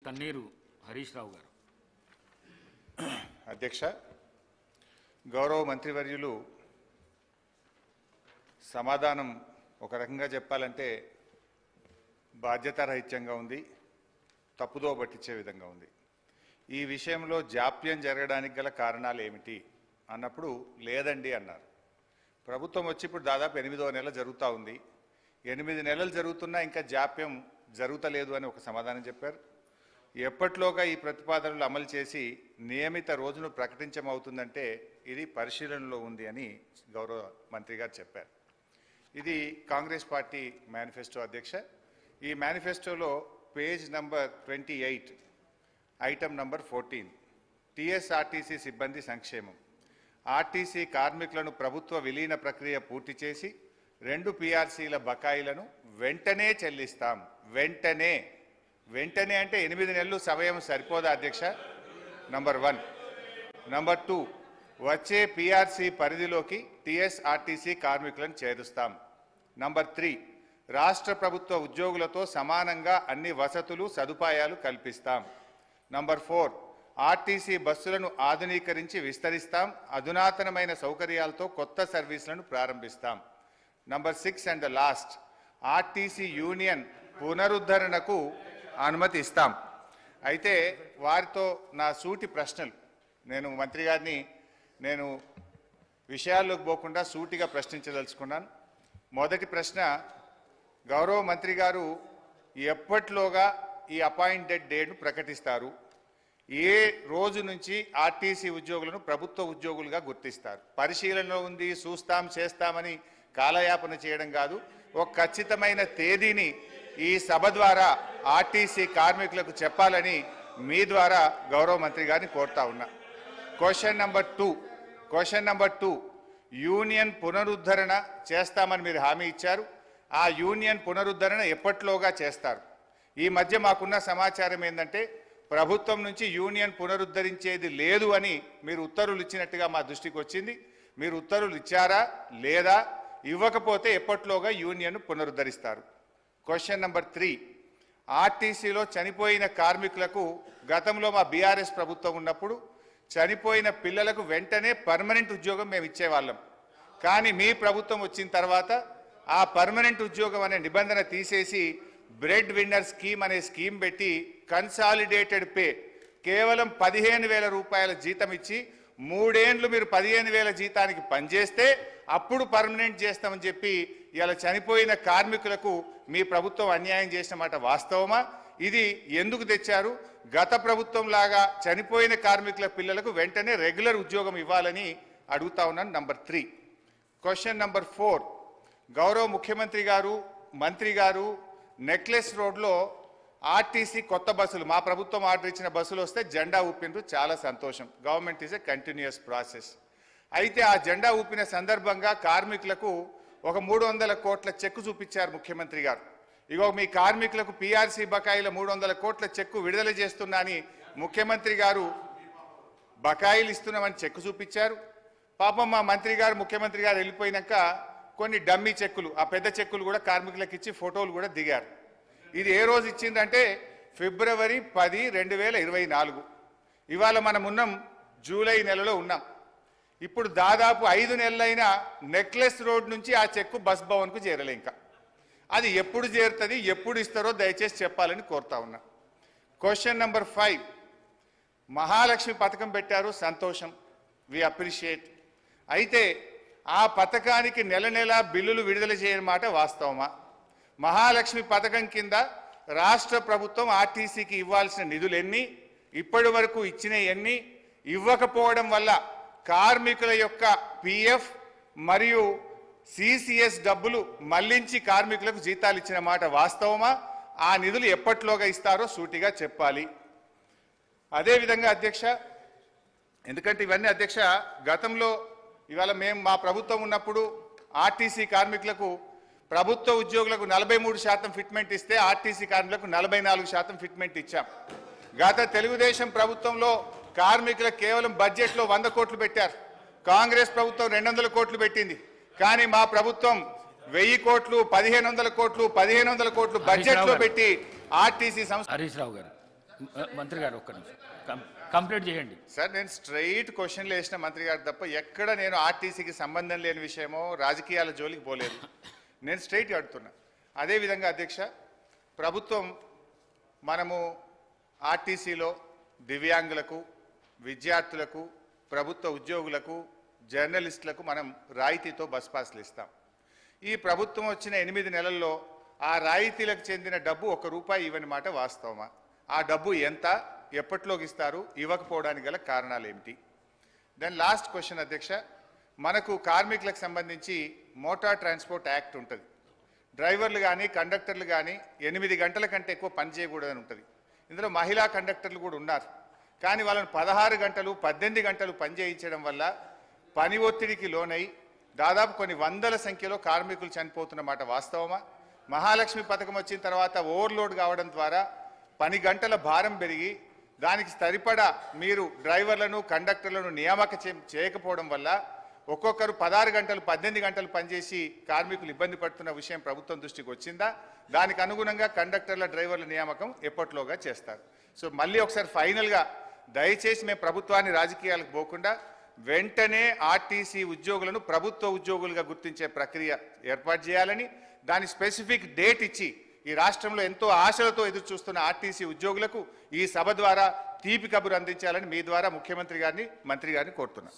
తన్నీరు హరీష్ రావు గారు. అధ్యక్ష, గౌరవ మంత్రివర్యులు సమాధానం ఒక రకంగా చెప్పాలంటే బాధ్యతారహిత్యంగా ఉంది, తప్పుదో పట్టించే విధంగా ఉంది. ఈ విషయంలో జాప్యం జరగడానికి గల కారణాలు ఏమిటి అన్నప్పుడు లేదండి అన్నారు. ప్రభుత్వం వచ్చి ఇప్పుడు దాదాపు 8వ నెల జరుగుతూ ఉంది. 8 నెలలు జరుగుతున్నా ఇంకా జాప్యం జరుగుతలేదు అని ఒక సమాధానం చెప్పారు. ఎప్పట్లోగా ఈ ప్రతిపాదనలు అమలు చేసి నియమిత రోజును ప్రకటించమవుతుందంటే ఇది పరిశీలనలో ఉంది అని గౌరవ మంత్రి గారు చెప్పారు. ఇది కాంగ్రెస్ పార్టీ మేనిఫెస్టో అధ్యక్ష. ఈ మేనిఫెస్టోలో page number 28 item number 14 TSRTC సిబ్బంది సంక్షేమం. ఆర్టీసీ కార్మికులను ప్రభుత్వ విలీన ప్రక్రియ పూర్తి చేసి 2 పీఆర్సీల బకాయిలను వెంటనే చెల్లిస్తాం. వెంటనే అంటే 8 నెలలు సమయం సరిపోదా అధ్యక్ష? నంబర్ 1. నంబర్ 2, వచ్చే పీఆర్సీ పరిధిలోకి టీఎస్ఆర్టీసీ కార్మికులను చేరుస్తాం. నంబర్ 3, రాష్ట్ర ప్రభుత్వ ఉద్యోగులతో సమానంగా అన్ని వసతులు సదుపాయాలు కల్పిస్తాం. నంబర్ 4, ఆర్టీసీ బస్సులను ఆధునీకరించి విస్తరిస్తాం. అధునాతనమైన సౌకర్యాలతో కొత్త సర్వీసులను ప్రారంభిస్తాం. Number 6 and the last, RTC union పునరుద్ధరణకు అనుమతి ఇస్తాం. అయితే వారితో నా సూటి ప్రశ్నలు, నేను మంత్రి గారిని విషయాల్లోకి పోకుండా సూటిగా ప్రశ్నించదలుచుకున్నాను. మొదటి ప్రశ్న, గౌరవ మంత్రి గారు ఎప్పట్లోగా ఈ అపాయింటెడ్ డేట్ను ప్రకటిస్తారు? ఏ రోజు నుంచి ఆర్టీసీ ఉద్యోగులను ప్రభుత్వ ఉద్యోగులుగా గుర్తిస్తారు? పరిశీలనలో ఉంది, చూస్తాం చేస్తామని కాలయాపన చేయడం కాదు. ఒక ఖచ్చితమైన తేదీని ఈ సభ ద్వారా ఆర్టీసీ కార్మికులకు చెప్పాలని మీ ద్వారా గౌరవ మంత్రి గారిని కోరుతా ఉన్నా. క్వశ్చన్ నంబర్ 2, యూనియన్ పునరుద్ధరణ చేస్తామని మీరు హామీ ఇచ్చారు. ఆ యూనియన్ పునరుద్ధరణ ఎప్పట్లోగా చేస్తారు? ఈ మధ్య మాకున్న సమాచారం ఏంటంటే ప్రభుత్వం నుంచి యూనియన్ పునరుద్ధరించేది లేదు అని మీరు ఉత్తర్వులు ఇచ్చినట్టుగా మా దృష్టికి వచ్చింది. మీరు ఉత్తర్వులు ఇచ్చారా లేదా? ఇవ్వకపోతే ఎప్పట్లోగా యూనియన్ పునరుద్ధరిస్తారు? క్వశ్చన్ నంబర్ 3, ఆర్టీసీలో చనిపోయిన కార్మికులకు గతంలో మా బీఆర్ఎస్ ప్రభుత్వం ఉన్నప్పుడు చనిపోయిన పిల్లలకు వెంటనే పర్మనెంట్ ఉద్యోగం మేము ఇచ్చేవాళ్ళం. కానీ మీ ప్రభుత్వం వచ్చిన తర్వాత ఆ పర్మనెంట్ ఉద్యోగం అనే నిబంధన తీసేసి బ్రెడ్ విన్నర్ స్కీమ్ అనే స్కీమ్ పెట్టి కన్సాలిడేటెడ్ పే కేవలం 15,000 రూపాయల జీతం ఇచ్చి 3 ఏళ్ళు మీరు 15,000 జీతానికి పనిచేస్తే అప్పుడు పర్మనెంట్ చేస్తామని చెప్పి ఇలా చనిపోయిన కార్మికులకు మీ ప్రభుత్వం అన్యాయం చేసిన మాట వాస్తవమా? ఇది ఎందుకు తెచ్చారు? గత ప్రభుత్వం లాగా చనిపోయిన కార్మికుల పిల్లలకు వెంటనే రెగ్యులర్ ఉద్యోగం ఇవ్వాలని అడుగుతా ఉన్నాను. నంబర్ 3. క్వశ్చన్ నంబర్ 4, గౌరవ ముఖ్యమంత్రి గారు మంత్రి గారు నెక్లెస్ రోడ్లో ఆర్టీసీ కొత్త బస్సులు, మా ప్రభుత్వం ఆర్డర్ ఇచ్చిన బస్సులు వస్తే జెండా ఊపినరు, చాలా సంతోషం. Government is a continuous process. అయితే ఆ జెండా ఊపిన సందర్భంగా కార్మికులకు ఒక 300 కోట్ల చెక్కు చూపించారు ముఖ్యమంత్రి గారు. ఇగో మీ కార్మికులకు పీఆర్సీ బకాయిల 300 కోట్ల చెక్కు విడుదల చేస్తున్నా అని ముఖ్యమంత్రి గారు బకాయిలు ఇస్తున్నామని చెక్కు చూపించారు. పాపం మా మంత్రి గారు ముఖ్యమంత్రి గారు వెళ్ళిపోయినాక కొన్ని డమ్మీ చెక్కులు, ఆ పెద్ద చెక్కులు కూడా కార్మికులకు ఇచ్చి ఫోటోలు కూడా దిగారు. ఇది ఏ రోజు ఇచ్చిందంటే ఫిబ్రవరి 10, 2024. ఇవాళ మనం ఉన్నాం జూలై నెలలో ఉన్నాం. ఇప్పుడు దాదాపు 5 నెలలైనా నెక్లెస్ రోడ్ నుంచి ఆ చెక్కు బస్ భవన్కు చేరలే. ఇంకా అది ఎప్పుడు చేరుతుంది, ఎప్పుడు ఇస్తారో దయచేసి చెప్పాలని కోరుతా ఉన్నా. క్వశ్చన్ నంబర్ 5, మహాలక్ష్మి పథకం పెట్టారు, సంతోషం, వి అప్రిషియేట్. అయితే ఆ పథకానికి నెల బిల్లులు విడుదల చేయని మాట వాస్తవమా? మహాలక్ష్మి పథకం కింద రాష్ట్ర ప్రభుత్వం ఆర్టీసీకి ఇవ్వాల్సిన నిధులు ఎన్ని, ఇప్పటి వరకు ఇచ్చిన ఎన్ని, ఇవ్వకపోవడం వల్ల కార్మికుల యొక్క పిఎఫ్ మరియు సిసిఎస్ డబ్బులు మళ్లించి కార్మికులకు జీతాలు ఇచ్చిన మాట వాస్తవమా? ఆ నిధులు ఎప్పట్లోగా ఇస్తారో సూటిగా చెప్పాలి. అదేవిధంగా అధ్యక్ష, ఎందుకంటే ఇవన్నీ అధ్యక్ష గతంలో ఇవాళ మేము మా ప్రభుత్వం ఉన్నప్పుడు ఆర్టీసీ కార్మికులకు ప్రభుత్వ ఉద్యోగులకు 43% ఫిట్మెంట్ ఇస్తే ఆర్టీసీ కార్మికులకు 44% ఫిట్మెంట్ ఇచ్చాం. గత తెలుగుదేశం ప్రభుత్వంలో కార్మికులకు కేవలం బడ్జెట్లో 100 కోట్లు పెట్టారు. కాంగ్రెస్ ప్రభుత్వం 200 కోట్లు పెట్టింది. కానీ మా ప్రభుత్వం 1000 కోట్లు, 1500 కోట్లు బడ్జెట్లో పెట్టి ఆర్టీసీ సంస్థ. హరీష్ రావు గారు. మంత్రి గారు ఒక్క నిమిషం కంప్లీట్ చేయండి. సార్ నేను స్ట్రైట్ క్వశ్చన్లు వేసిన మంత్రి గారు తప్ప ఎక్కడ నేను ఆర్టీసీకి సంబంధం లేని విషయమో రాజకీయాల జోలికి పోలేదు. నేను స్ట్రైట్ అడుగుతున్నా. అదేవిధంగా అధ్యక్ష, ప్రభుత్వం మనము ఆర్టీసీలో దివ్యాంగులకు, విద్యార్థులకు, ప్రభుత్వ ఉద్యోగులకు, జర్నలిస్టులకు మనం రాయితీతో బస్ పాస్లు ఇస్తాం. ఈ ప్రభుత్వం వచ్చిన 8 నెలల్లో ఆ రాయితీలకు చెందిన డబ్బు ₹1 ఇవ్వని మాట వాస్తవమా? ఆ డబ్బు ఎంత, ఎప్పటిలోకి ఇస్తారు, ఇవ్వకపోవడానికి గల కారణాలు ఏమిటి? దెన్ లాస్ట్ క్వశ్చన్ అధ్యక్ష, మనకు కార్మికులకు సంబంధించి మోటార్ ట్రాన్స్పోర్ట్ యాక్ట్ ఉంటుంది. డ్రైవర్లు కానీ కండక్టర్లు కానీ 8 గంటల కంటే ఎక్కువ పని చేయకూడదని ఉంటుంది. ఇందులో మహిళా కండక్టర్లు కూడా ఉన్నారు. కానీ వాళ్ళని 16 గంటలు 18 గంటలు పని చేయించడం వల్ల పని ఒత్తిడికి లోనై దాదాపు కొన్ని వందల సంఖ్యలో కార్మికులు చనిపోతున్న మాట వాస్తవమా? మహాలక్ష్మి పథకం వచ్చిన తర్వాత ఓవర్లోడ్ కావడం ద్వారా పని గంటల భారం పెరిగి దానికి సరిపడా మీరు డ్రైవర్లను కండక్టర్లను నియామక చేయకపోవడం వల్ల ఒక్కొక్కరు 16 గంటలు 18 గంటలు పనిచేసి కార్మికులు ఇబ్బంది పడుతున్న విషయం ప్రభుత్వం దృష్టికి వచ్చిందా? దానికి అనుగుణంగా కండక్టర్ల డ్రైవర్ల నియామకం ఎప్పట్లోగా చేస్తారు. సో మళ్ళీ ఒకసారి ఫైనల్గా దయచేసి మేము ప్రభుత్వాన్ని రాజకీయాలకు పోకుండా వెంటనే ఆర్టీసీ ఉద్యోగులను ప్రభుత్వ ఉద్యోగులుగా గుర్తించే ప్రక్రియ ఏర్పాటు చేయాలని, దాని స్పెసిఫిక్ డేట్ ఇచ్చి ఈ రాష్ట్రంలో ఎంతో ఆశలతో ఎదురు చూస్తున్న ఆర్టీసీ ఉద్యోగులకు ఈ సభ ద్వారా తీపి కబురు అందించాలని మీ ద్వారా ముఖ్యమంత్రి గారిని, మంత్రి గారిని కోరుతున్నాను.